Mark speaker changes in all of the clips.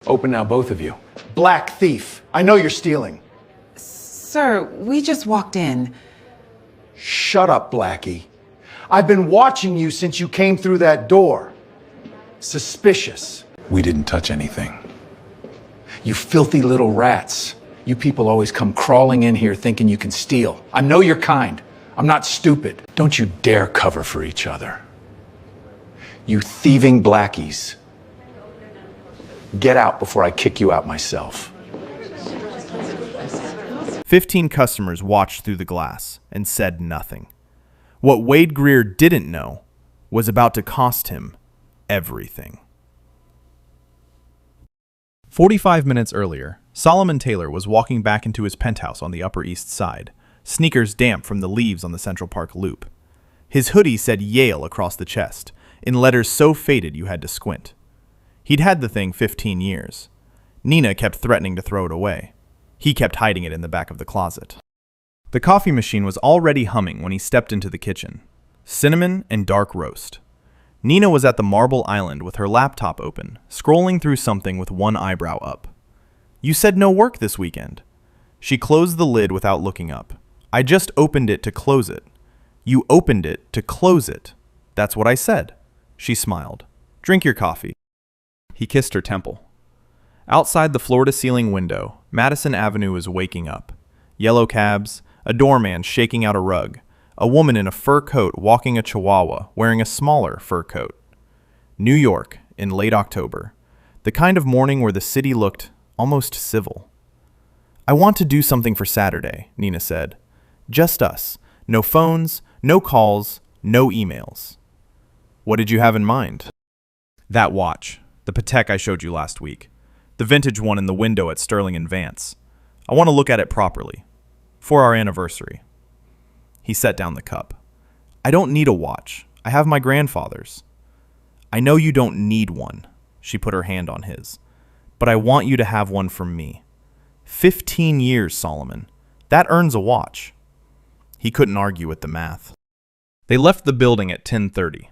Speaker 1: Open now, both of you.
Speaker 2: Black thief. I know you're stealing.
Speaker 3: Sir, we just walked in.
Speaker 2: Shut up, Blackie. I've been watching you since you came through that door. Suspicious.
Speaker 1: We didn't touch anything.
Speaker 2: You filthy little rats. You people always come crawling in here thinking you can steal. I know your kind. I'm not stupid. Don't you dare cover for each other. You thieving blackies. Get out before I kick you out myself.
Speaker 4: 15 customers watched through the glass and said nothing. What Wade Greer didn't know was about to cost him everything. 45 minutes earlier, Solomon Taylor was walking back into his penthouse on the Upper East Side, sneakers damp from the leaves on the Central Park Loop. His hoodie said Yale across the chest, in letters so faded you had to squint. He'd had the thing 15 years. Nina kept threatening to throw it away. He kept hiding it in the back of the closet. The coffee machine was already humming when he stepped into the kitchen. Cinnamon and dark roast. Nina was at the Marble Island with her laptop open, scrolling through something with one eyebrow up. You said no work this weekend. She closed the lid without looking up. I just opened it to close it. You opened it to close it. That's what I said. She smiled. Drink your coffee. He kissed her temple. Outside the floor-to-ceiling window, Madison Avenue was waking up. Yellow cabs, a doorman shaking out a rug, a woman in a fur coat walking a chihuahua wearing a smaller fur coat. New York, in late October. The kind of morning where the city looked almost civil. I want to do something for Saturday, Nina said. Just us. No phones, no calls, no emails. What did you have in mind? That watch, the Patek I showed you last week. The vintage one in the window at Sterling and Vance. I want to look at it properly. For our anniversary. He set down the cup. I don't need a watch. I have my grandfather's. I know you don't need one. She put her hand on his. But I want you to have one from me. 15 years, Solomon. That earns a watch. He couldn't argue with the math. They left the building at 10:30.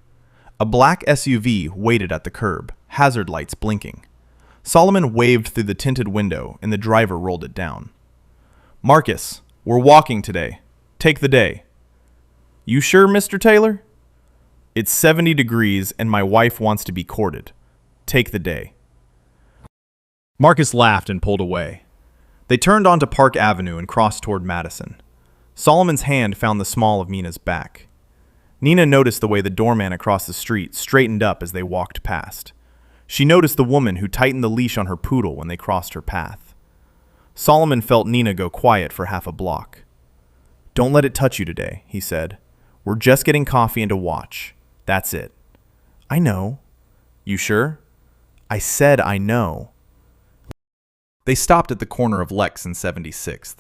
Speaker 4: A black SUV waited at the curb, hazard lights blinking. Solomon waved through the tinted window and the driver rolled it down. Marcus, we're walking today. Take the day. You sure, Mr. Taylor? It's 70 degrees and my wife wants to be courted. Take the day. Marcus laughed and pulled away. They turned onto Park Avenue and crossed toward Madison. Solomon's hand found the small of Nina's back. Nina noticed the way the doorman across the street straightened up as they walked past. She noticed the woman who tightened the leash on her poodle when they crossed her path. Solomon felt Nina go quiet for half a block. Don't let it touch you today, he said. We're just getting coffee and a watch. That's it. I know. You sure? I said I know. They stopped at the corner of Lex and 76th.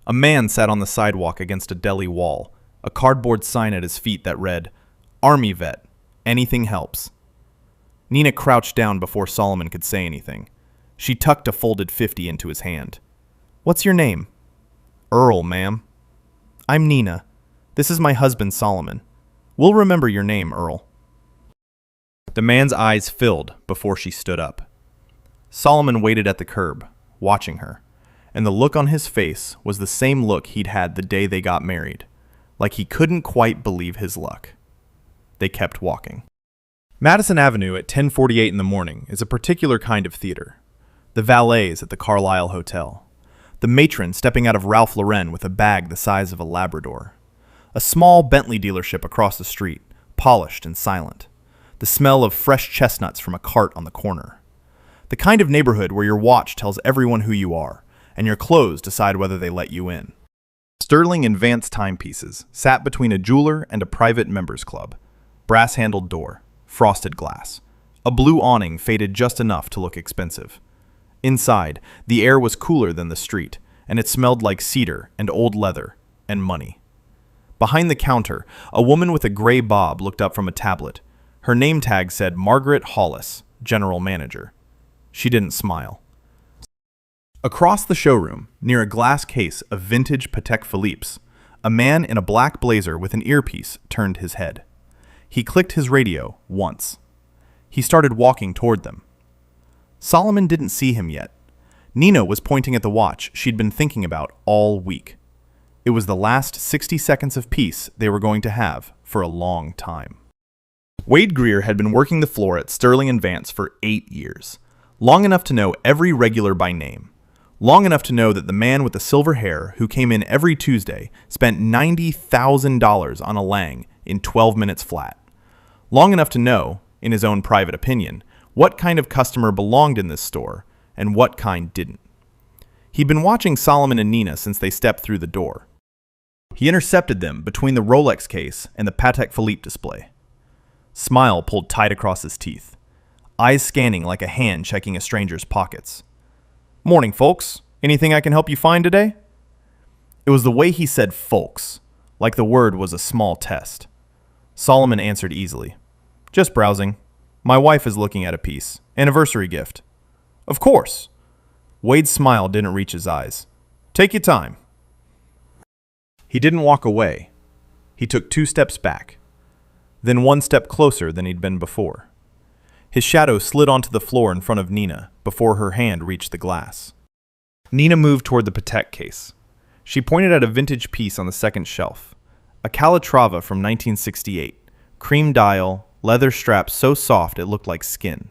Speaker 4: A man sat on the sidewalk against a deli wall, a cardboard sign at his feet that read, Army Vet, anything helps. Nina crouched down before Solomon could say anything. She tucked a folded 50 into his hand. What's your name? Earl, ma'am. I'm Nina. This is my husband, Solomon. We'll remember your name, Earl. The man's eyes filled before she stood up. Solomon waited at the curb, watching her, and the look on his face was the same look he'd had the day they got married, like he couldn't quite believe his luck. They kept walking. Madison Avenue at 10:48 in the morning is a particular kind of theater. The valets at the Carlisle Hotel. The matron stepping out of Ralph Lauren with a bag the size of a Labrador. A small Bentley dealership across the street, polished and silent. The smell of fresh chestnuts from a cart on the corner. The kind of neighborhood where your watch tells everyone who you are, and your clothes decide whether they let you in. Sterling and Vance timepieces sat between a jeweler and a private members club. Brass-handled door, frosted glass. A blue awning faded just enough to look expensive. Inside, the air was cooler than the street, and it smelled like cedar and old leather and money. Behind the counter, a woman with a gray bob looked up from a tablet. Her name tag said Margaret Hollis, General Manager. She didn't smile. Across the showroom, near a glass case of vintage Patek Philippe's, a man in a black blazer with an earpiece turned his head. He clicked his radio once. He started walking toward them. Solomon didn't see him yet. Nina was pointing at the watch she'd been thinking about all week. It was the last 60 seconds of peace they were going to have for a long time. Wade Greer had been working the floor at Sterling and Vance for 8 years, long enough to know every regular by name, long enough to know that the man with the silver hair who came in every Tuesday spent $90,000 on a Lang in 12 minutes flat, long enough to know, in his own private opinion, what kind of customer belonged in this store and what kind didn't. He'd been watching Solomon and Nina since they stepped through the door. He intercepted them between the Rolex case and the Patek Philippe display. Smile pulled tight across his teeth, eyes scanning like a hand checking a stranger's pockets. "Morning, folks. Anything I can help you find today?" It was the way he said folks, like the word was a small test. Solomon answered easily. "Just browsing. My wife is looking at a piece. Anniversary gift." "Of course." Wade's smile didn't reach his eyes. "Take your time." He didn't walk away. He took 2 steps back, then 1 step closer than he'd been before. His shadow slid onto the floor in front of Nina before her hand reached the glass. Nina moved toward the Patek case. She pointed at a vintage piece on the second shelf, a Calatrava from 1968, cream dial, leather strap so soft it looked like skin.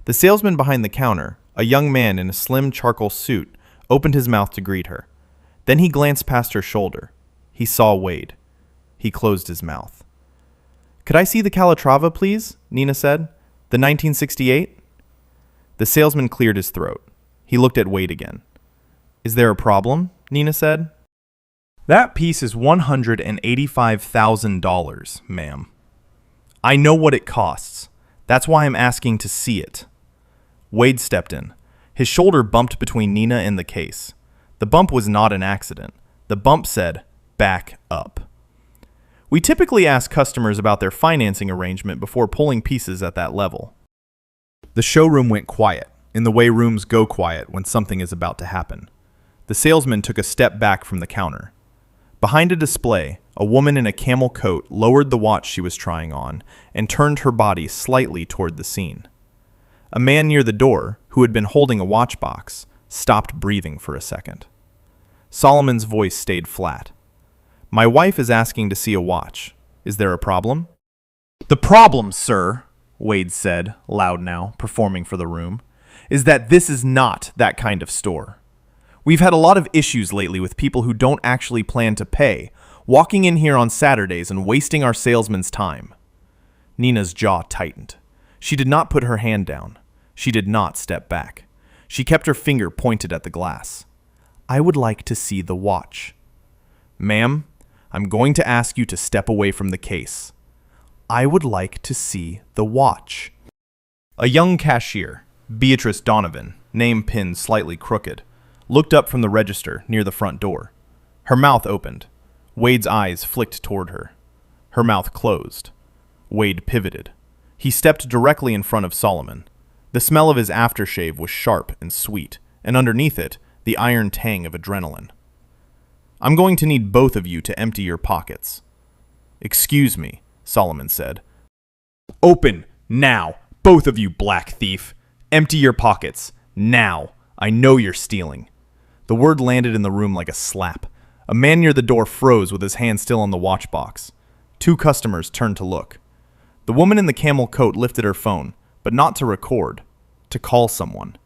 Speaker 4: The salesman behind the counter, a young man in a slim charcoal suit, opened his mouth to greet her. Then he glanced past her shoulder. He saw Wade. He closed his mouth. "Could I see the Calatrava, please?" Nina said. "The 1968? The salesman cleared his throat. He looked at Wade again. "Is there a problem?" Nina said. "That piece is $185,000, ma'am. I know what it costs. That's why I'm asking to see it." Wade stepped in. His shoulder bumped between Nina and the case. The bump was not an accident. The bump said, "Back up." We typically ask customers about their financing arrangement before pulling pieces at that level. The showroom went quiet, in the way rooms go quiet when something is about to happen. The salesman took a step back from the counter. Behind a display, a woman in a camel coat lowered the watch she was trying on and turned her body slightly toward the scene. A man near the door, who had been holding a watch box, stopped breathing for a second. Solomon's voice stayed flat. "My wife is asking to see a watch. Is there a problem?" "The problem, sir," Wade said, loud now, performing for the room, "is that this is not that kind of store. We've had a lot of issues lately with people who don't actually plan to pay, walking in here on Saturdays and wasting our salesmen's time." Nina's jaw tightened. She did not put her hand down. She did not step back. She kept her finger pointed at the glass. "I would like to see the watch." "Ma'am, I'm going to ask you to step away from the case." "I would like to see the watch." A young cashier, Beatrice Donovan, name pinned slightly crooked, looked up from the register near the front door. Her mouth opened. Wade's eyes flicked toward her. Her mouth closed. Wade pivoted. He stepped directly in front of Solomon. The smell of his aftershave was sharp and sweet, and underneath it, the iron tang of adrenaline. "I'm going to need both of you to empty your pockets." "Excuse me," Solomon said. "Open, now, both of you, black thief. Empty your pockets, now. I know you're stealing." The word landed in the room like a slap. A man near the door froze with his hand still on the watch box. 2 customers turned to look. The woman in the camel coat lifted her phone, but not to record, to call someone.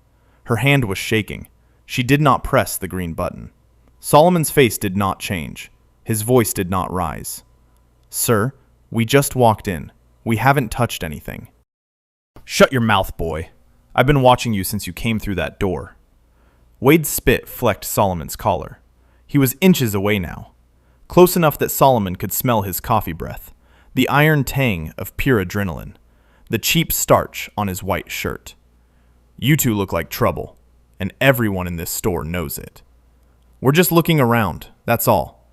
Speaker 4: Her hand was shaking. She did not press the green button. Solomon's face did not change. His voice did not rise. "Sir, we just walked in. We haven't touched anything." "Shut your mouth, boy. I've been watching you since you came through that door." Wade's spit flecked Solomon's collar. He was inches away now, close enough that Solomon could smell his coffee breath, the iron tang of pure adrenaline, the cheap starch on his white shirt. "You two look like trouble, and everyone in this store knows it. We're just looking around, that's all."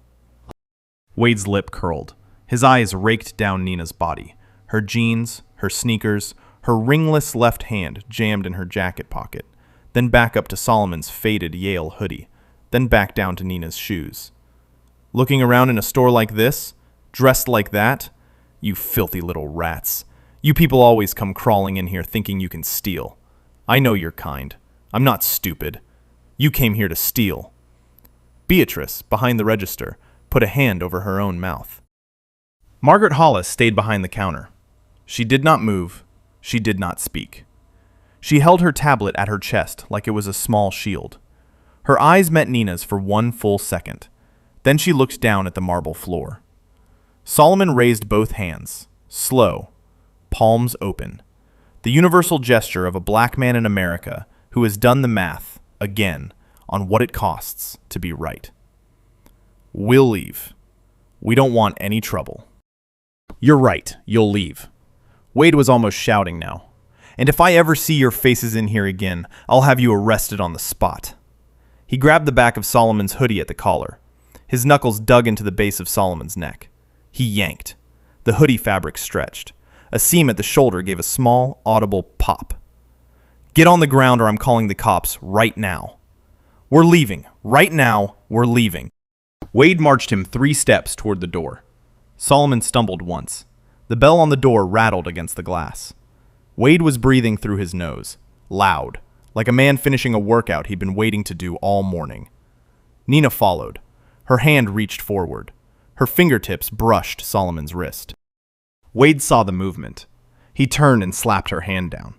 Speaker 4: Wade's lip curled. His eyes raked down Nina's body, her jeans, her sneakers, her ringless left hand jammed in her jacket pocket, then back up to Solomon's faded Yale hoodie, then back down to Nina's shoes. "Looking around in a store like this, dressed like that? You filthy little rats. You people always come crawling in here thinking you can steal. I know you're kind. I'm not stupid. You came here to steal. Beatrice, behind the register, put a hand over her own mouth. Margaret Hollis stayed behind the counter. She did not move. She did not speak. She held her tablet at her chest like it was a small shield. Her eyes met Nina's for 1 full second. Then she looked down at the marble floor. Solomon raised both hands, slow, palms open. The universal gesture of a black man in America who has done the math, again, on what it costs to be right. We'll leave. We don't want any trouble. You're right, you'll leave. Wade was almost shouting now. And if I ever see your faces in here again, I'll have you arrested on the spot. He grabbed the back of Solomon's hoodie at the collar. His knuckles dug into the base of Solomon's neck. He yanked. The hoodie fabric stretched. A seam at the shoulder gave a small, audible pop. Get on the ground or I'm calling the cops right now. We're leaving. Right now, we're leaving. Wade marched him 3 steps toward the door. Solomon stumbled once. The bell on the door rattled against the glass. Wade was breathing through his nose, loud, like a man finishing a workout he'd been waiting to do all morning. Nina followed. Her hand reached forward. Her fingertips brushed Solomon's wrist. Wade saw the movement. He turned and slapped her hand down.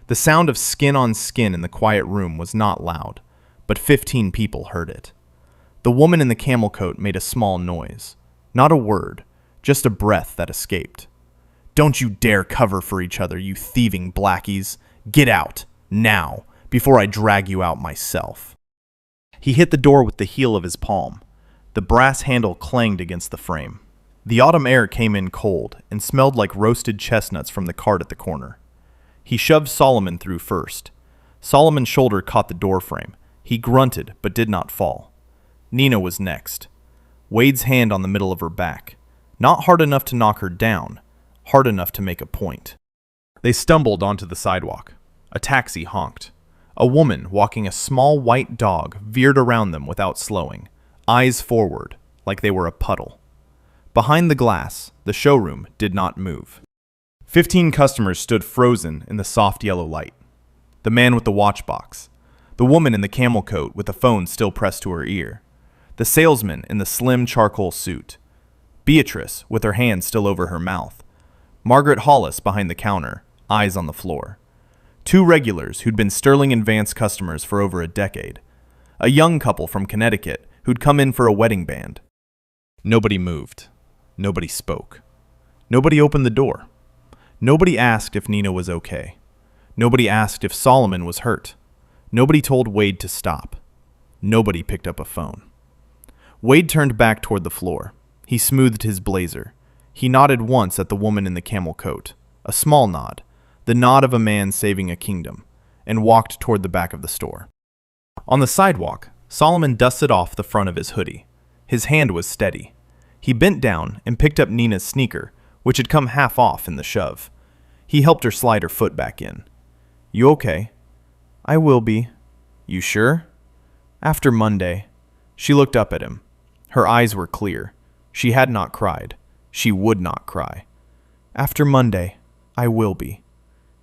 Speaker 4: The sound of skin on skin in the quiet room was not loud, but 15 people heard it. The woman in the camel coat made a small noise. Not a word, just a breath that escaped. Don't you dare cover for each other, you thieving blackies. Get out, now, before I drag you out myself. He hit the door with the heel of his palm. The brass handle clanged against the frame. The autumn air came in cold and smelled like roasted chestnuts from the cart at the corner. He shoved Solomon through first. Solomon's shoulder caught the doorframe. He grunted but did not fall. Nina was next. Wade's hand on the middle of her back. Not hard enough to knock her down, hard enough to make a point. They stumbled onto the sidewalk. A taxi honked. A woman walking a small white dog veered around them without slowing, eyes forward, like they were a puddle. Behind the glass, the showroom did not move. 15 customers stood frozen in the soft yellow light. The man with the watch box. The woman in the camel coat with the phone still pressed to her ear. The salesman in the slim charcoal suit. Beatrice with her hand still over her mouth. Margaret Hollis behind the counter, eyes on the floor. 2 regulars who'd been Sterling and Vance customers for over a decade. A young couple from Connecticut who'd come in for a wedding band. Nobody moved. Nobody spoke. Nobody opened the door. Nobody asked if Nina was okay. Nobody asked if Solomon was hurt. Nobody told Wade to stop. Nobody picked up a phone. Wade turned back toward the floor. He smoothed his blazer. He nodded once at the woman in the camel coat, a small nod, the nod of a man saving a kingdom, and walked toward the back of the store. On the sidewalk, Solomon dusted off the front of his hoodie. His hand was steady. He bent down and picked up Nina's sneaker, which had come half off in the shove. He helped her slide her foot back in. You okay? I will be. You sure? After Monday. She looked up at him. Her eyes were clear. She had not cried. She would not cry. After Monday, I will be.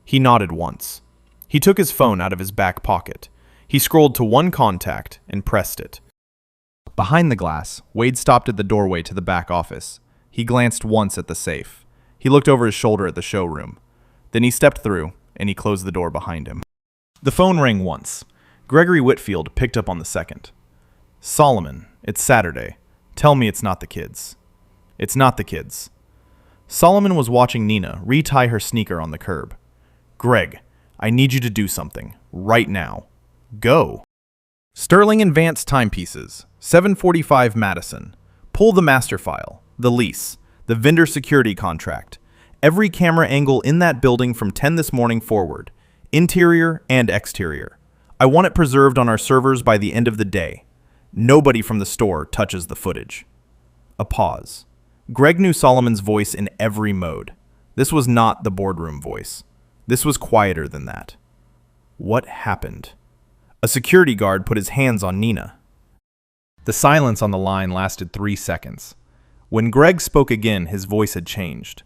Speaker 4: He nodded once. He took his phone out of his back pocket. He scrolled to one contact and pressed it. Behind the glass, Wade stopped at the doorway to the back office. He glanced once at the safe. He looked over his shoulder at the showroom. Then he stepped through, and he closed the door behind him. The phone rang once. Gregory Whitfield picked up on the second. Solomon, it's Saturday. Tell me it's not the kids. It's not the kids. Solomon was watching Nina retie her sneaker on the curb. Greg, I need you to do something. Right now. Go. Sterling and Vance timepieces. 7:45 Madison. Pull the master file, the lease, the vendor security contract. Every camera angle in that building from 10 this morning forward. Interior and exterior. I want it preserved on our servers by the end of the day. Nobody from the store touches the footage. A pause. Greg knew Solomon's voice in every mode. This was not the boardroom voice. This was quieter than that. What happened? A security guard put his hands on Nina. The silence on the line lasted 3 seconds. When Greg spoke again, his voice had changed.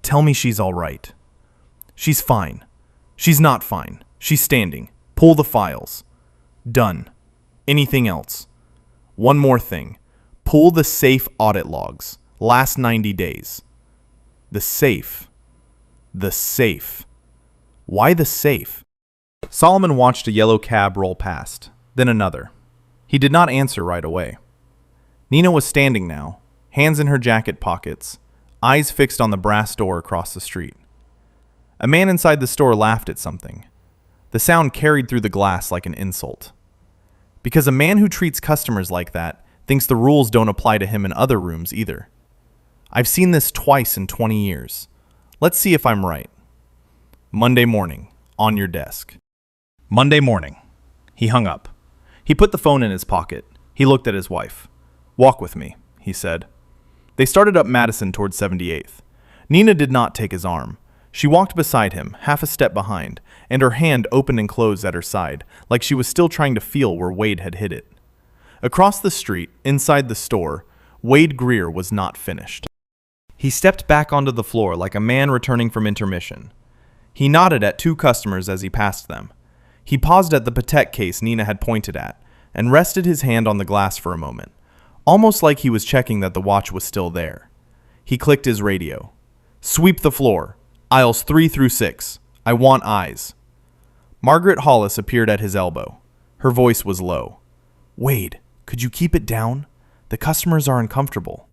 Speaker 4: Tell me she's all right. She's fine. She's not fine. She's standing. Pull the files. Done. Anything else? One more thing. Pull the safe audit logs. Last 90 days. The safe. The safe. Why the safe? Solomon watched a yellow cab roll past, then another. He did not answer right away. Nina was standing now, hands in her jacket pockets, eyes fixed on the brass door across the street. A man inside the store laughed at something. The sound carried through the glass like an insult. Because a man who treats customers like that thinks the rules don't apply to him in other rooms either. I've seen this twice in 20 years. Let's see if I'm right. Monday morning, on your desk. Monday morning. He hung up. He put the phone in his pocket. He looked at his wife. Walk with me, he said. They started up Madison toward 78th. Nina did not take his arm. She walked beside him, half a step behind, and her hand opened and closed at her side, like she was still trying to feel where Wade had hid it. Across the street, inside the store, Wade Greer was not finished. He stepped back onto the floor like a man returning from intermission. He nodded at two customers as he passed them. He paused at the Patek case Nina had pointed at, and rested his hand on the glass for a moment, almost like he was checking that the watch was still there. He clicked his radio. Sweep the floor. Aisles 3 through 6. I want eyes. Margaret Hollis appeared at his elbow. Her voice was low. Wade, could you keep it down? The customers are uncomfortable.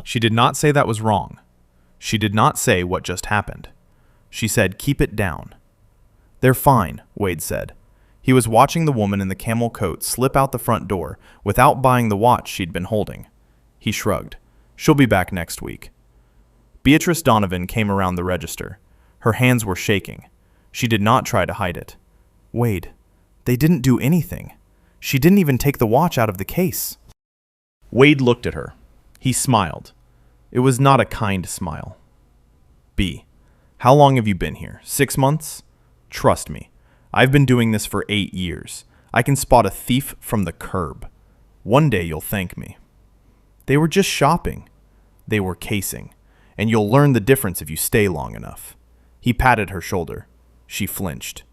Speaker 4: She did not say that was wrong. She did not say what just happened. She said, keep it down. They're fine, Wade said. He was watching the woman in the camel coat slip out the front door without buying the watch she'd been holding. He shrugged. She'll be back next week. Beatrice Donovan came around the register. Her hands were shaking. She did not try to hide it. Wade, they didn't do anything. She didn't even take the watch out of the case. Wade looked at her. He smiled. It was not a kind smile. B, how long have you been here? 6 months? Trust me, I've been doing this for 8 years. I can spot a thief from the curb. One day you'll thank me. They were just shopping. They were casing. And you'll learn the difference if you stay long enough. He patted her shoulder. She flinched.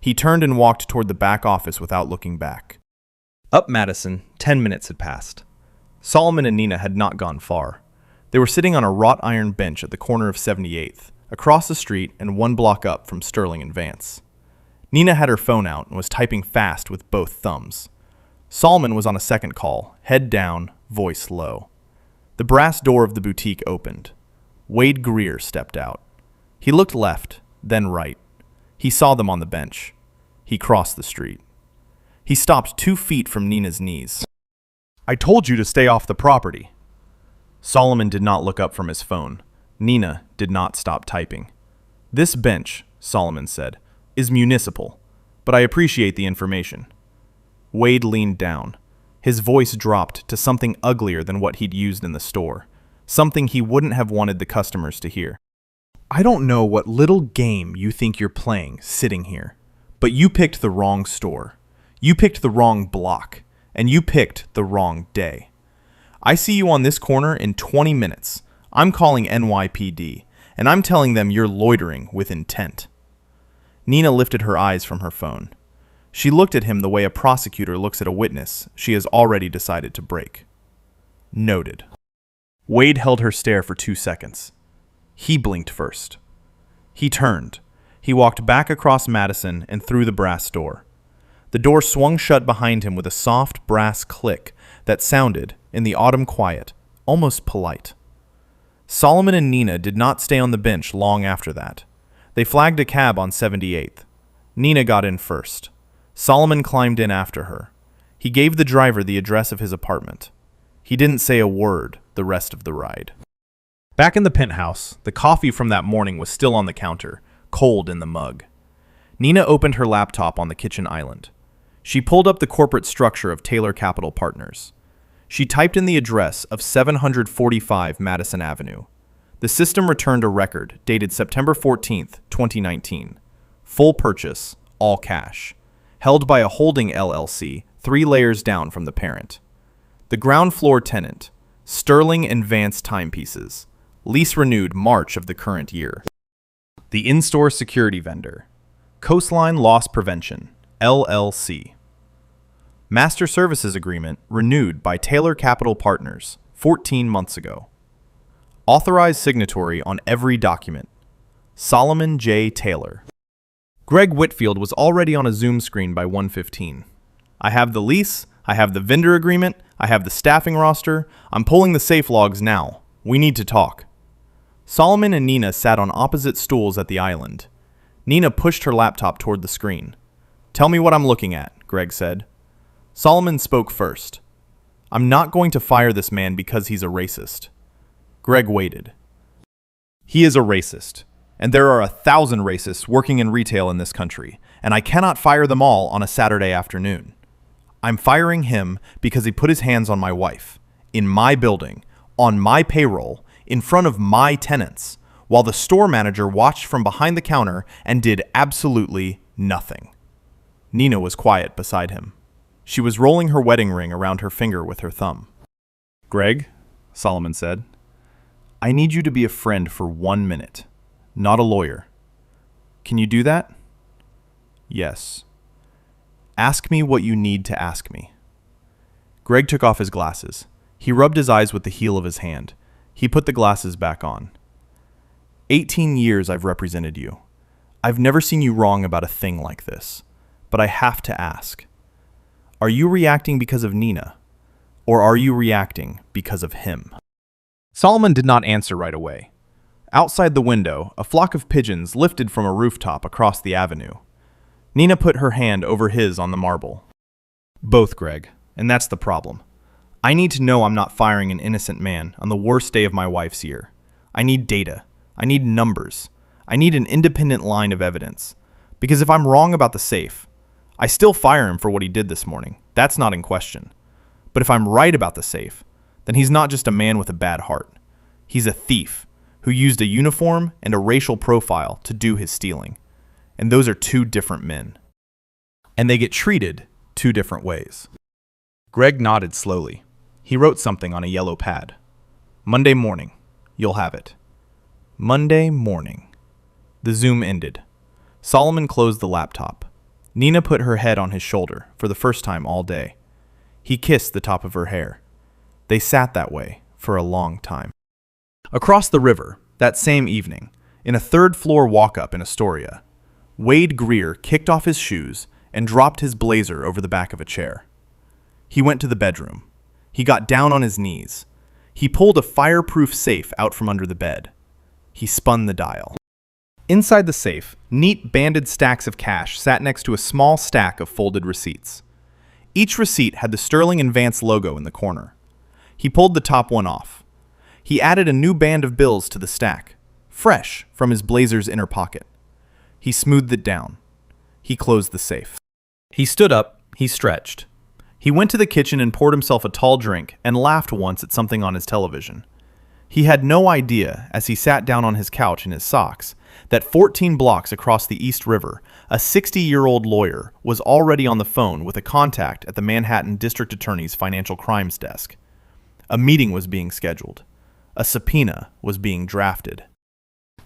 Speaker 4: He turned and walked toward the back office without looking back. Up Madison, 10 minutes had passed. Solomon and Nina had not gone far. They were sitting on a wrought iron bench at the corner of 78th, across the street and 1 block up from Sterling and Vance. Nina had her phone out and was typing fast with both thumbs. Solomon was on a second call, head down, voice low. The brass door of the boutique opened. Wade Greer stepped out. He looked left, then right. He saw them on the bench. He crossed the street. He stopped 2 feet from Nina's knees. I told you to stay off the property. Solomon did not look up from his phone. Nina did not stop typing. This bench, Solomon said, is municipal, but I appreciate the information. Wade leaned down. His voice dropped to something uglier than what he'd used in the store. Something he wouldn't have wanted the customers to hear. I don't know what little game you think you're playing sitting here, but you picked the wrong store. You picked the wrong block, and you picked the wrong day. I see you on this corner in 20 minutes. I'm calling NYPD, and I'm telling them you're loitering with intent. Nina lifted her eyes from her phone. She looked at him the way a prosecutor looks at a witness she has already decided to break. Noted. Wade held her stare for 2 seconds. He blinked first. He turned. He walked back across Madison and through the brass door. The door swung shut behind him with a soft brass click that sounded, in the autumn quiet, almost polite. Solomon and Nina did not stay on the bench long after that. They flagged a cab on 78th. Nina got in first. Solomon climbed in after her. He gave the driver the address of his apartment. He didn't say a word the rest of the ride. Back in the penthouse, the coffee from that morning was still on the counter, cold in the mug. Nina opened her laptop on the kitchen island. She pulled up the corporate structure of Taylor Capital Partners. She typed in the address of 745 Madison Avenue. The system returned a record dated September 14th, 2019. Full purchase, all cash. Held by a holding LLC 3 layers down from the parent. The ground floor tenant, Sterling and Vance timepieces. Lease renewed March of the current year. The in-store security vendor, Coastline Loss Prevention, LLC. Master Services Agreement renewed by Taylor Capital Partners 14 months ago. Authorized signatory on every document. Solomon J. Taylor. Greg Whitfield was already on a Zoom screen by 1:15. I have the lease, I have the vendor agreement, I have the staffing roster, I'm pulling the safe logs now. We need to talk. Solomon and Nina sat on opposite stools at the island. Nina pushed her laptop toward the screen. Tell me what I'm looking at, Greg said. Solomon spoke first. I'm not going to fire this man because he's a racist. Greg waited. He is a racist, and there are 1,000 racists working in retail in this country, and I cannot fire them all on a Saturday afternoon. I'm firing him because he put his hands on my wife, in my building, on my payroll, in front of my tenants, while the store manager watched from behind the counter and did absolutely nothing. Nina was quiet beside him. She was rolling her wedding ring around her finger with her thumb. Greg, Solomon said, I need you to be a friend for 1 minute, not a lawyer. Can you do that? Yes. Ask me what you need to ask me. Greg took off his glasses. He rubbed his eyes with the heel of his hand. He put the glasses back on. 18 years I've represented you. I've never seen you wrong about a thing like this, but I have to ask. Are you reacting because of Nina, or are you reacting because of him? Solomon did not answer right away. Outside the window, a flock of pigeons lifted from a rooftop across the avenue. Nina put her hand over his on the marble. Both, Greg, and that's the problem. I need to know I'm not firing an innocent man on the worst day of my wife's year. I need data. I need numbers. I need an independent line of evidence. Because if I'm wrong about the safe, I still fire him for what he did this morning. That's not in question. But if I'm right about the safe, then he's not just a man with a bad heart. He's a thief who used a uniform and a racial profile to do his stealing. And those are two different men. And they get treated two different ways. Greg nodded slowly. He wrote something on a yellow pad. Monday morning. You'll have it. Monday morning. The Zoom ended. Solomon closed the laptop. Nina put her head on his shoulder for the first time all day. He kissed the top of her hair. They sat that way for a long time. Across the river, that same evening, in a third-floor walk-up in Astoria, Wade Greer kicked off his shoes and dropped his blazer over the back of a chair. He went to the bedroom. He got down on his knees. He pulled a fireproof safe out from under the bed. He spun the dial. Inside the safe, neat banded stacks of cash sat next to a small stack of folded receipts. Each receipt had the Sterling and Vance logo in the corner. He pulled the top one off. He added a new band of bills to the stack, fresh from his blazer's inner pocket. He smoothed it down. He closed the safe. He stood up. He stretched. He went to the kitchen and poured himself a tall drink and laughed once at something on his television. He had no idea, as he sat down on his couch in his socks, that 14 blocks across the East River, a 60-year-old lawyer was already on the phone with a contact at the Manhattan District Attorney's Financial Crimes Desk. A meeting was being scheduled. A subpoena was being drafted.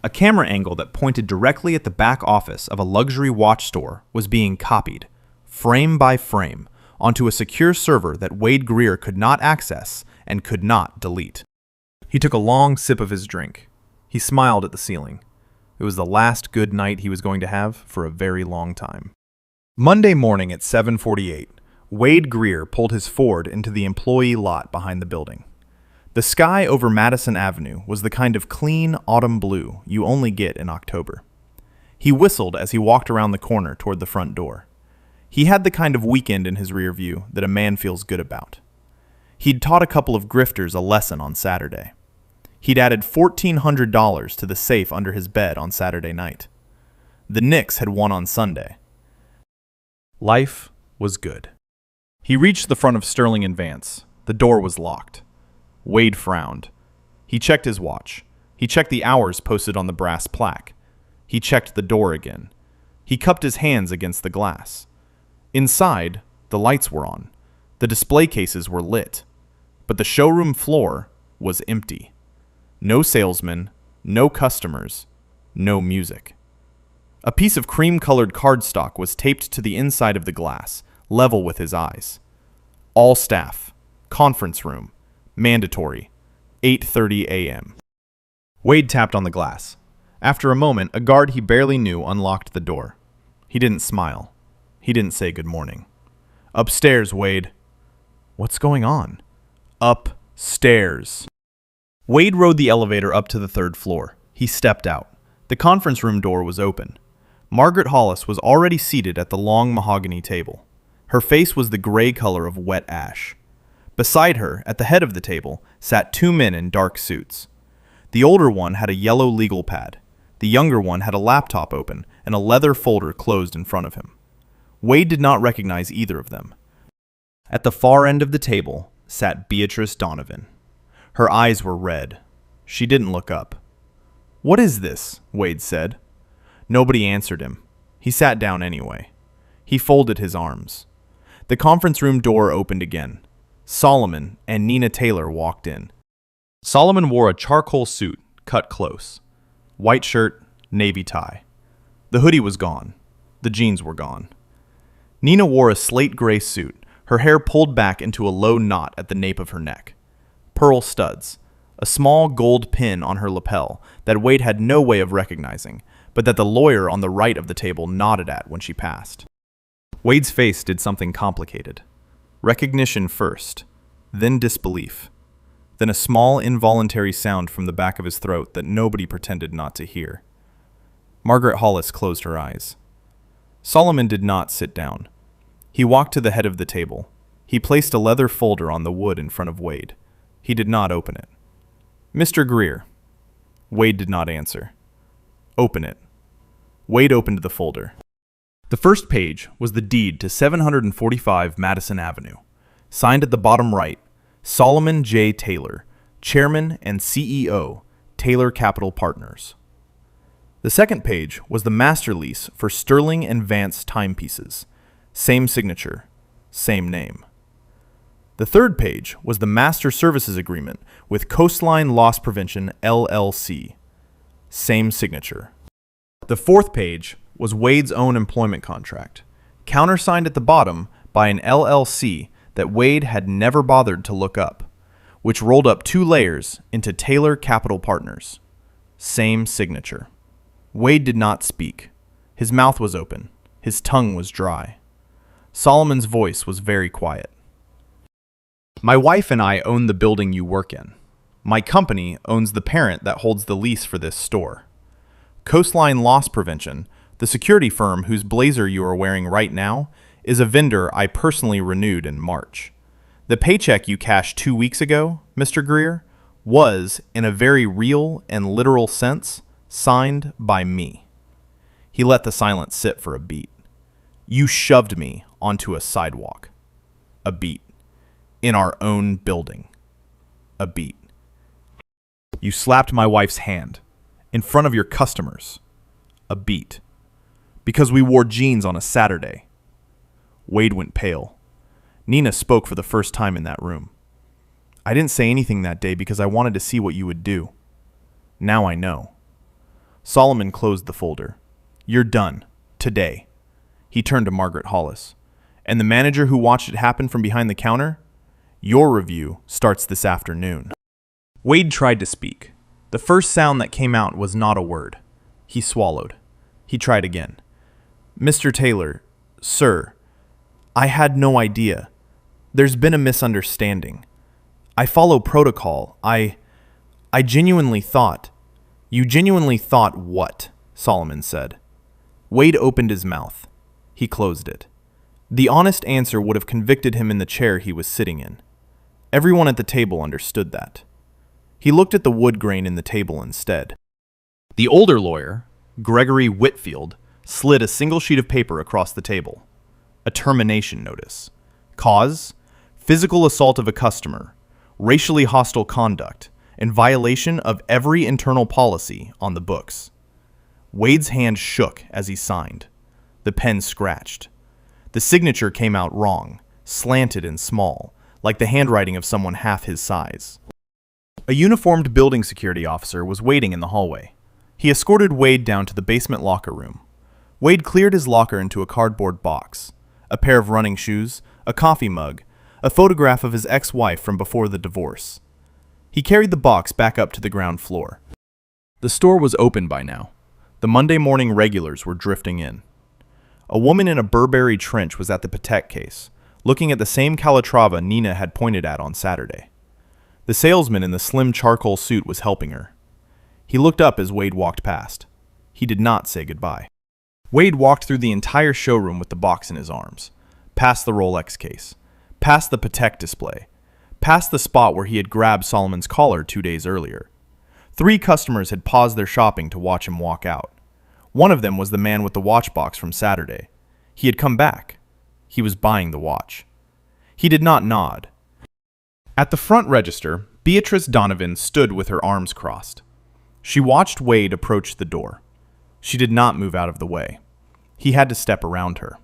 Speaker 4: A camera angle that pointed directly at the back office of a luxury watch store was being copied, frame by frame, onto a secure server that Wade Greer could not access and could not delete. He took a long sip of his drink. He smiled at the ceiling. It was the last good night he was going to have for a very long time. Monday morning at 7:48, Wade Greer pulled his Ford into the employee lot behind the building. The sky over Madison Avenue was the kind of clean autumn blue you only get in October. He whistled as he walked around the corner toward the front door. He had the kind of weekend in his rear view that a man feels good about. He'd taught a couple of grifters a lesson on Saturday. He'd added $1,400 to the safe under his bed on Saturday night. The Knicks had won on Sunday. Life was good. He reached the front of Sterling and Vance. The door was locked. Wade frowned. He checked his watch. He checked the hours posted on the brass plaque. He checked the door again. He cupped his hands against the glass. Inside, the lights were on. The display cases were lit. But the showroom floor was empty. No salesmen, no customers, no music. A piece of cream-colored cardstock was taped to the inside of the glass, level with his eyes. All staff. Conference room. Mandatory. 8:30 a.m. Wade tapped on the glass. After a moment, a guard he barely knew unlocked the door. He didn't smile. He didn't say good morning. Upstairs, Wade. What's going on? Upstairs. Wade rode the elevator up to the 3rd floor. He stepped out. The conference room door was open. Margaret Hollis was already seated at the long mahogany table. Her face was the gray color of wet ash. Beside her, at the head of the table, sat 2 men in dark suits. The older one had a yellow legal pad. The younger one had a laptop open and a leather folder closed in front of him. Wade did not recognize either of them. At the far end of the table sat Beatrice Donovan. Her eyes were red. She didn't look up. "What is this?" Wade said. Nobody answered him. He sat down anyway. He folded his arms. The conference room door opened again. Solomon and Nina Taylor walked in. Solomon wore a charcoal suit, cut close. White shirt, navy tie. The hoodie was gone. The jeans were gone. Nina wore a slate gray suit, her hair pulled back into a low knot at the nape of her neck. Pearl studs, a small gold pin on her lapel that Wade had no way of recognizing, but that the lawyer on the right of the table nodded at when she passed. Wade's face did something complicated. Recognition first, then disbelief, then a small involuntary sound from the back of his throat that nobody pretended not to hear. Margaret Hollis closed her eyes. Solomon did not sit down. He walked to the head of the table. He placed a leather folder on the wood in front of Wade. He did not open it. "Mr. Greer." Wade did not answer. "Open it." Wade opened the folder. The first page was the deed to 745 Madison Avenue. Signed at the bottom right, Solomon J. Taylor, Chairman and CEO, Taylor Capital Partners. The second page was the master lease for Sterling and Vance timepieces. Same signature, same name. The third page was the master services agreement with Coastline Loss Prevention, LLC. Same signature. The fourth page was Wade's own employment contract, countersigned at the bottom by an LLC that Wade had never bothered to look up, which rolled up 2 layers into Taylor Capital Partners. Same signature. Wade did not speak. His mouth was open. His tongue was dry. Solomon's voice was very quiet. "My wife and I own the building you work in. My company owns the parent that holds the lease for this store. Coastline Loss Prevention, the security firm whose blazer you are wearing right now, is a vendor I personally renewed in March. The paycheck you cashed 2 weeks ago, Mr. Greer, was, in a very real and literal sense, signed by me." He let the silence sit for a beat. "You shoved me onto a sidewalk." A beat. "In our own building." A beat. "You slapped my wife's hand. In front of your customers." A beat. "Because we wore jeans on a Saturday." Wade went pale. Nina spoke for the first time in that room. "I didn't say anything that day because I wanted to see what you would do. Now I know." Solomon closed the folder. "You're done. Today." He turned to Margaret Hollis. "And the manager who watched it happen from behind the counter? Your review starts this afternoon." Wade tried to speak. The first sound that came out was not a word. He swallowed. He tried again. "Mr. Taylor, sir, I had no idea. There's been a misunderstanding. I follow protocol. I genuinely thought." "You genuinely thought what?" Solomon said. Wade opened his mouth. He closed it. The honest answer would have convicted him in the chair he was sitting in. Everyone at the table understood that. He looked at the wood grain in the table instead. The older lawyer, Gregory Whitfield, slid a single sheet of paper across the table. A termination notice. Cause: physical assault of a customer, racially hostile conduct, and violation of every internal policy on the books. Wade's hand shook as he signed. The pen scratched. The signature came out wrong, slanted and small, like the handwriting of someone half his size. A uniformed building security officer was waiting in the hallway. He escorted Wade down to the basement locker room. Wade cleared his locker into a cardboard box. A pair of running shoes, a coffee mug, a photograph of his ex-wife from before the divorce. He carried the box back up to the ground floor. The store was open by now. The Monday morning regulars were drifting in. A woman in a Burberry trench was at the Patek case, looking at the same Calatrava Nina had pointed at on Saturday. The salesman in the slim charcoal suit was helping her. He looked up as Wade walked past. He did not say goodbye. Wade walked through the entire showroom with the box in his arms, past the Rolex case, past the Patek display, past the spot where he had grabbed Solomon's collar 2 days earlier. 3 customers had paused their shopping to watch him walk out. One of them was the man with the watch box from Saturday. He had come back. He was buying the watch. He did not nod. At the front register, Beatrice Donovan stood with her arms crossed. She watched Wade approach the door. She did not move out of the way. He had to step around her.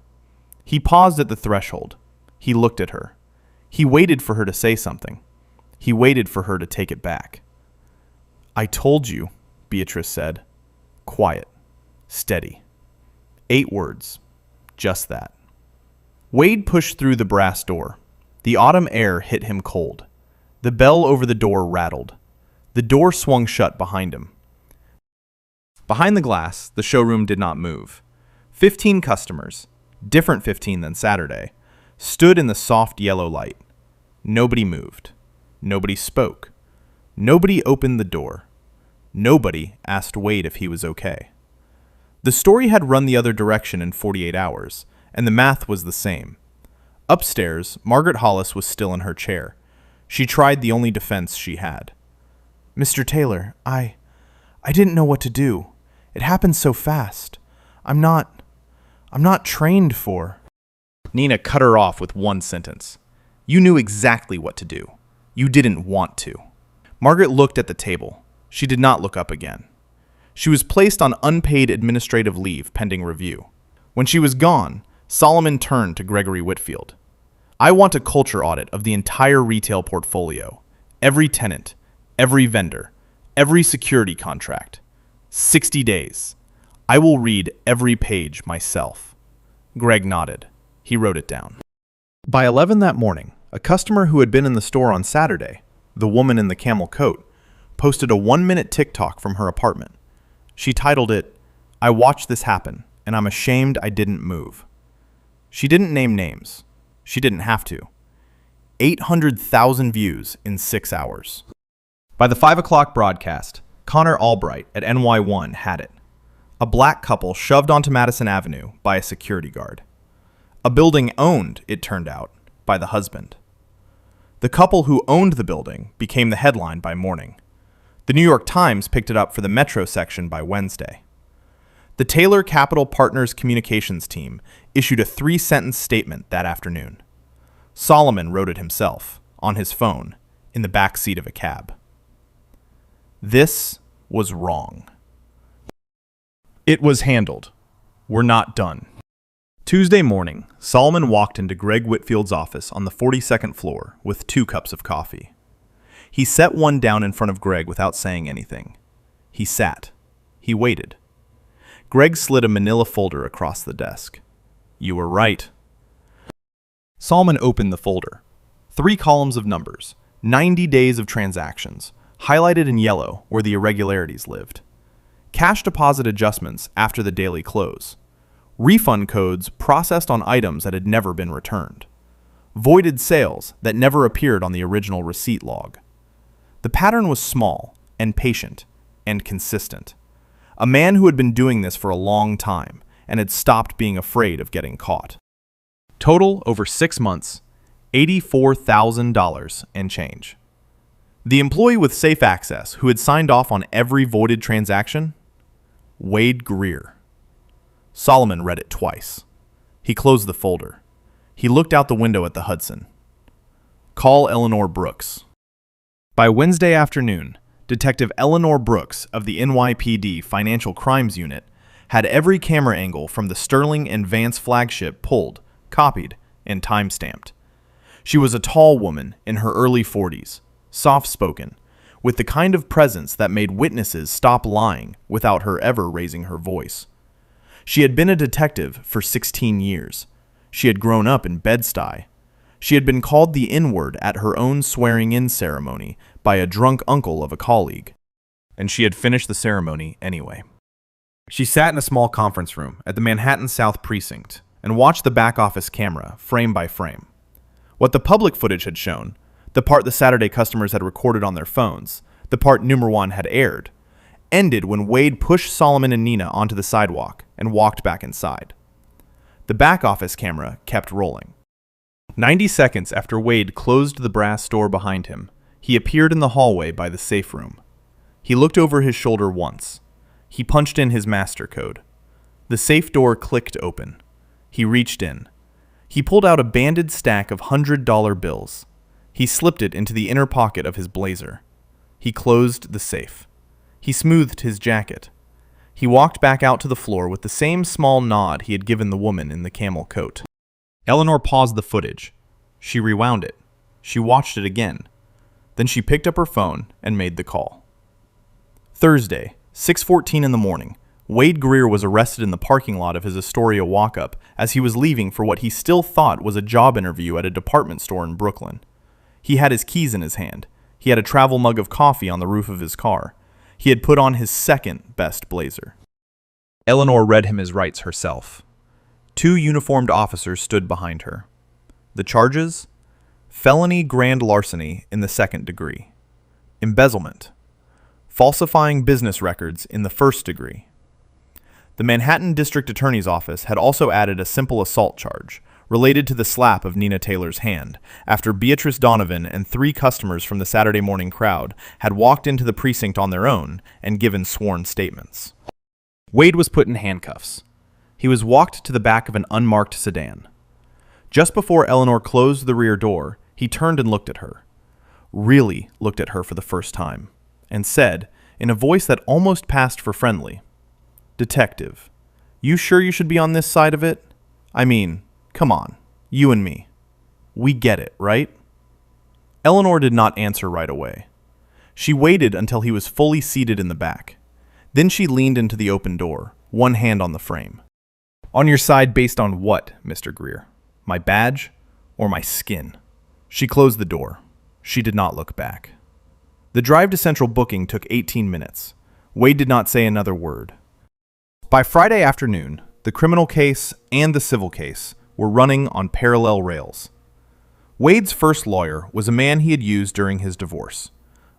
Speaker 4: He paused at the threshold. He looked at her. He waited for her to say something. He waited for her to take it back. "I told you," Beatrice said. Quiet. Steady. 8 words. Just that. Wade pushed through the brass door. The autumn air hit him cold. The bell over the door rattled. The door swung shut behind him. Behind the glass, the showroom did not move. 15 customers, different 15 than Saturday, stood in the soft yellow light. Nobody moved. Nobody spoke. Nobody opened the door. Nobody asked Wade if he was okay. The story had run the other direction in 48 hours, and the math was the same. Upstairs, Margaret Hollis was still in her chair. She tried the only defense she had. "Mr. Taylor, I didn't know what to do. It happened so fast. I'm not trained for..." Nina cut her off with one sentence. "You knew exactly what to do. You didn't want to." Margaret looked at the table. She did not look up again. She was placed on unpaid administrative leave pending review. When she was gone, Solomon turned to Gregory Whitfield. "I want a culture audit of the entire retail portfolio. Every tenant, every vendor, every security contract. 60 days. I will read every page myself." Greg nodded. He wrote it down. By 11 that morning, a customer who had been in the store on Saturday, the woman in the camel coat, posted a 1-minute TikTok from her apartment. She titled it, "I watched this happen, and I'm ashamed I didn't move." She didn't name names. She didn't have to. 800,000 views in 6 hours. By the 5 o'clock broadcast, Connor Albright at NY1 had it. A black couple shoved onto Madison Avenue by a security guard. A building owned, it turned out, by the husband. The couple who owned the building became the headline by morning. The New York Times picked it up for the Metro section by Wednesday. The Taylor Capital Partners communications team issued a 3-sentence statement that afternoon. Solomon wrote it himself, on his phone, in the back seat of a cab. This was wrong. It was handled. We're not done. Tuesday morning, Solomon walked into Greg Whitfield's office on the 42nd floor with 2 cups of coffee. He set one down in front of Greg without saying anything. He sat. He waited. Greg slid a manila folder across the desk. "You were right." Solomon opened the folder. 3 columns of numbers, 90 days of transactions, highlighted in yellow where the irregularities lived. Cash deposit adjustments after the daily close. Refund codes processed on items that had never been returned. Voided sales that never appeared on the original receipt log. The pattern was small and patient and consistent. A man who had been doing this for a long time and had stopped being afraid of getting caught. Total over 6 months, $84,000 and change. The employee with safe access who had signed off on every voided transaction? Wade Greer. Solomon read it twice. He closed the folder. He looked out the window at the Hudson. "Call Eleanor Brooks." By Wednesday afternoon, Detective Eleanor Brooks of the NYPD Financial Crimes Unit had every camera angle from the Sterling and Vance flagship pulled, copied, and time-stamped. She was a tall woman in her early 40s, soft-spoken, with the kind of presence that made witnesses stop lying without her ever raising her voice. She had been a detective for 16 years. She had grown up in Bed-Stuy. She had been called the N-word at her own swearing-in ceremony by a drunk uncle of a colleague. And she had finished the ceremony anyway. She sat in a small conference room at the Manhattan South Precinct and watched the back office camera frame by frame. What the public footage had shown, the part the Saturday customers had recorded on their phones, the part Number One had aired, ended when Wade pushed Solomon and Nina onto the sidewalk and walked back inside. The back office camera kept rolling. 90 seconds after Wade closed the brass door behind him, he appeared in the hallway by the safe room. He looked over his shoulder once. He punched in his master code. The safe door clicked open. He reached in. He pulled out a banded stack of $100 bills. He slipped it into the inner pocket of his blazer. He closed the safe. He smoothed his jacket. He walked back out to the floor with the same small nod he had given the woman in the camel coat. Eleanor paused the footage. She rewound it. She watched it again. Then she picked up her phone and made the call. Thursday, 6:14 in the morning, Wade Greer was arrested in the parking lot of his Astoria walk-up as he was leaving for what he still thought was a job interview at a department store in Brooklyn. He had his keys in his hand. He had a travel mug of coffee on the roof of his car. He had put on his second best blazer. Eleanor read him his rights herself. 2 uniformed officers stood behind her. The charges? Felony grand larceny in the 2nd degree. Embezzlement. Falsifying business records in the 1st degree. The Manhattan District Attorney's Office had also added a simple assault charge, related to the slap of Nina Taylor's hand, after Beatrice Donovan and 3 customers from the Saturday morning crowd had walked into the precinct on their own and given sworn statements. Wade was put in handcuffs. He was walked to the back of an unmarked sedan. Just before Eleanor closed the rear door, he turned and looked at her. Really looked at her for the first time, and said, in a voice that almost passed for friendly, "Detective, you sure you should be on this side of it? I mean, come on, you and me. We get it, right?" Eleanor did not answer right away. She waited until he was fully seated in the back. Then she leaned into the open door, one hand on the frame. "On your side based on what, Mr. Greer? My badge or my skin?" She closed the door. She did not look back. The drive to Central booking took 18 minutes. Wade did not say another word. By Friday afternoon, the criminal case and the civil case were running on parallel rails. Wade's first lawyer was a man he had used during his divorce,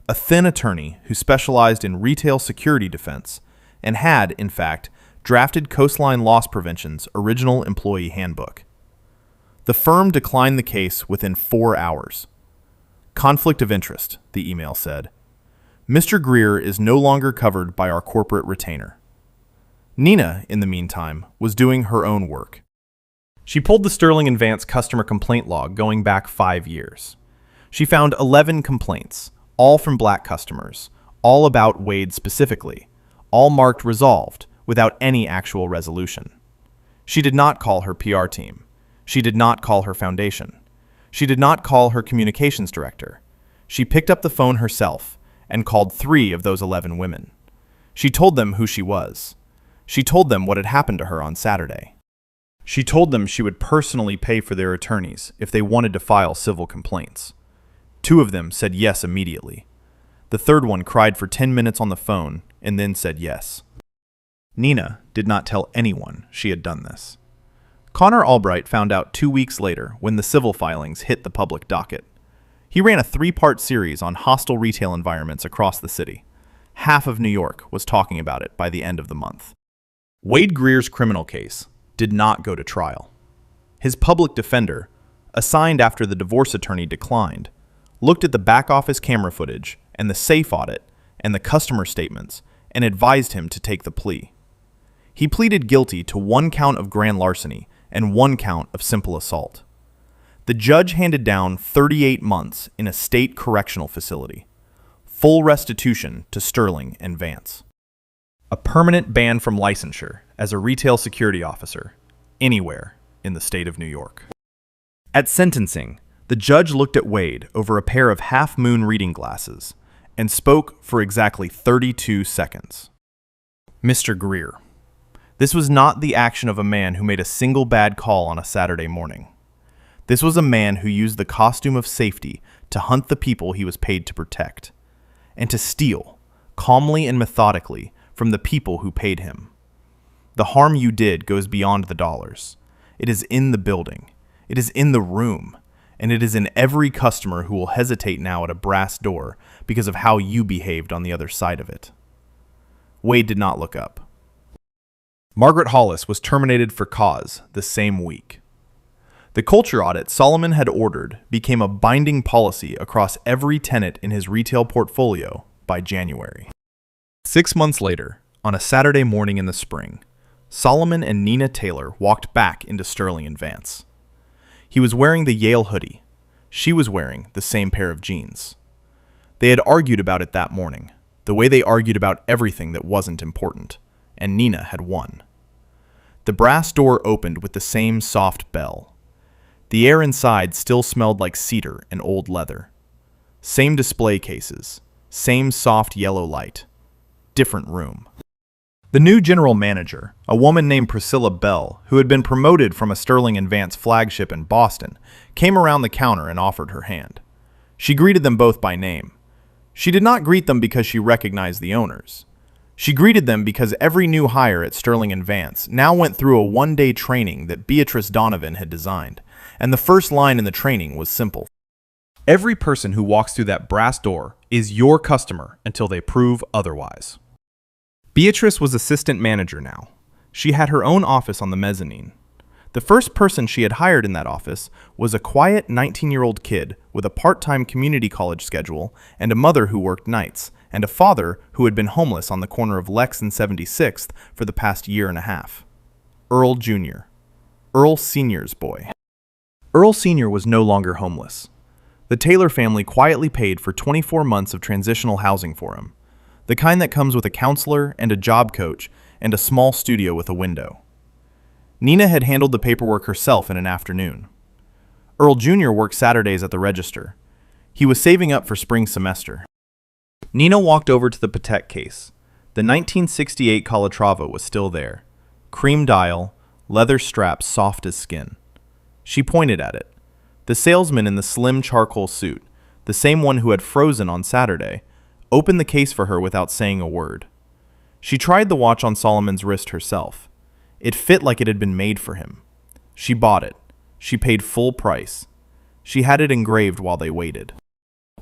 Speaker 4: a thin attorney who specialized in retail security defense and had, in fact, drafted Coastline Loss Prevention's original employee handbook. The firm declined the case within 4 hours. "Conflict of interest," the email said. "Mr. Greer is no longer covered by our corporate retainer." Nina, in the meantime, was doing her own work. She pulled the Sterling & Vance customer complaint log going back 5 years. She found 11 complaints, all from black customers, all about Wade specifically, all marked resolved without any actual resolution. She did not call her PR team. She did not call her foundation. She did not call her communications director. She picked up the phone herself and called 3 of those 11 women. She told them who she was. She told them what had happened to her on Saturday. She told them she would personally pay for their attorneys if they wanted to file civil complaints. 2 of them said yes immediately. The third one cried for 10 minutes on the phone and then said yes. Nina did not tell anyone she had done this. Connor Albright found out 2 weeks later when the civil filings hit the public docket. He ran a 3-part series on hostile retail environments across the city. Half of New York was talking about it by the end of the month. Wade Greer's criminal case did not go to trial. His public defender, assigned after the divorce attorney declined, looked at the back office camera footage and the safe audit and the customer statements and advised him to take the plea. He pleaded guilty to 1 count of grand larceny and 1 count of simple assault. The judge handed down 38 months in a state correctional facility, full restitution to Sterling and Vance, a permanent ban from licensure as a retail security officer anywhere in the state of New York. At sentencing, the judge looked at Wade over a pair of half-moon reading glasses and spoke for exactly 32 seconds. "Mr. Greer, This was not the action of a man who made a single bad call on a Saturday morning. This was a man who used the costume of safety to hunt the people he was paid to protect, and to steal, calmly and methodically, from the people who paid him. The harm you did goes beyond the dollars. It is in the building. It is in the room. And it is in every customer who will hesitate now at a brass door because of how you behaved on the other side of it. Wade did not look up. Margaret Hollis was terminated for cause the same week. The culture audit Solomon had ordered became a binding policy across every tenant in his retail portfolio by January. 6 months later, on a Saturday morning in the spring, Solomon and Nina Taylor walked back into Sterling & Vance. He was wearing the Yale hoodie. She was wearing the same pair of jeans. They had argued about it that morning, the way they argued about everything that wasn't important, and Nina had won. The brass door opened with the same soft bell. The air inside still smelled like cedar and old leather. Same display cases, same soft yellow light. Different room. The new general manager, a woman named Priscilla Bell, who had been promoted from a Sterling & Vance flagship in Boston, came around the counter and offered her hand. She greeted them both by name. She did not greet them because she recognized the owners. She greeted them because every new hire at Sterling & Vance now went through a one-day training that Beatrice Donovan had designed, and the first line in the training was simple. Every person who walks through that brass door is your customer until they prove otherwise. Beatrice was assistant manager now. She had her own office on the mezzanine. The first person she had hired in that office was a quiet 19-year-old kid with a part-time community college schedule and a mother who worked nights, and a father who had been homeless on the corner of Lex and 76th for the past year and a half. Earl Jr., Earl Sr.'s boy. Earl Sr. was no longer homeless. The Taylor family quietly paid for 24 months of transitional housing for him, the kind that comes with a counselor and a job coach and a small studio with a window. Nina had handled the paperwork herself in an afternoon. Earl Jr. worked Saturdays at the register. He was saving up for spring semester. Nina walked over to the Patek case. The 1968 Calatrava was still there. Cream dial, leather straps soft as skin. She pointed at it. The salesman in the slim charcoal suit, the same one who had frozen on Saturday, opened the case for her without saying a word. She tried the watch on Solomon's wrist herself. It fit like it had been made for him. She bought it. She paid full price. She had it engraved while they waited.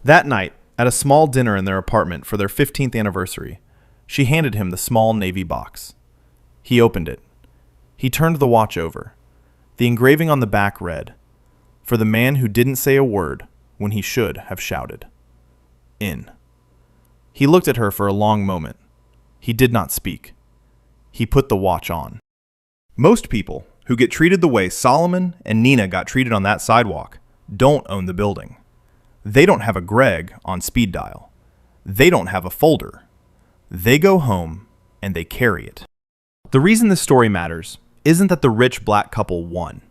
Speaker 4: That night, at a small dinner in their apartment for their 15th anniversary, she handed him the small navy box. He opened it. He turned the watch over. The engraving on the back read, "For the man who didn't say a word when he should have shouted. In." He looked at her for a long moment. He did not speak. He put the watch on. Most people who get treated the way Solomon and Nina got treated on that sidewalk don't own the building. They don't have a Greg on speed dial. They don't have a folder. They go home and they carry it. The reason this story matters isn't that the rich black couple won.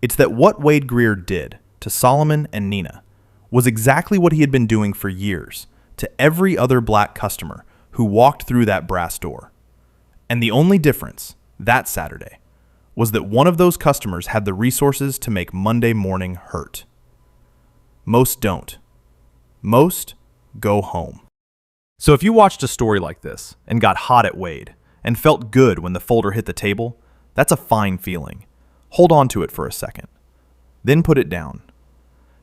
Speaker 4: It's that what Wade Greer did to Solomon and Nina was exactly what he had been doing for years to every other black customer who walked through that brass door. And the only difference, that Saturday, was that one of those customers had the resources to make Monday morning hurt. Most don't. Most go home. So if you watched a story like this and got hot at Wade and felt good when the folder hit the table, that's a fine feeling. Hold on to it for a second. Then put it down.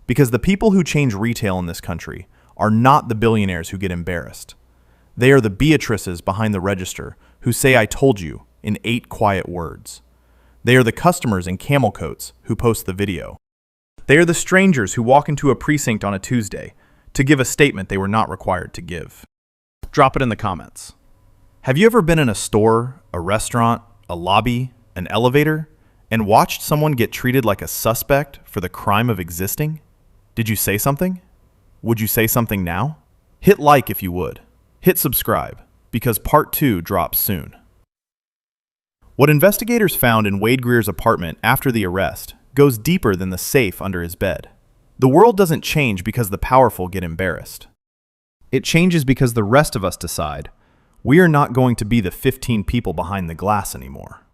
Speaker 4: Because the people who change retail in this country are not the billionaires who get embarrassed. They are the Beatrices behind the register who say "I told you" in 8 quiet words. They are the customers in camel coats who post the video. They are the strangers who walk into a precinct on a Tuesday to give a statement they were not required to give. Drop it in the comments. Have you ever been in a store, a restaurant, a lobby, an elevator, and watched someone get treated like a suspect for the crime of existing? Did you say something? Would you say something now? Hit like if you would. Hit subscribe, because part 2 drops soon. What investigators found in Wade Greer's apartment after the arrest goes deeper than the safe under his bed. The world doesn't change because the powerful get embarrassed. It changes because the rest of us decide We are not going to be the 15 people behind the glass anymore.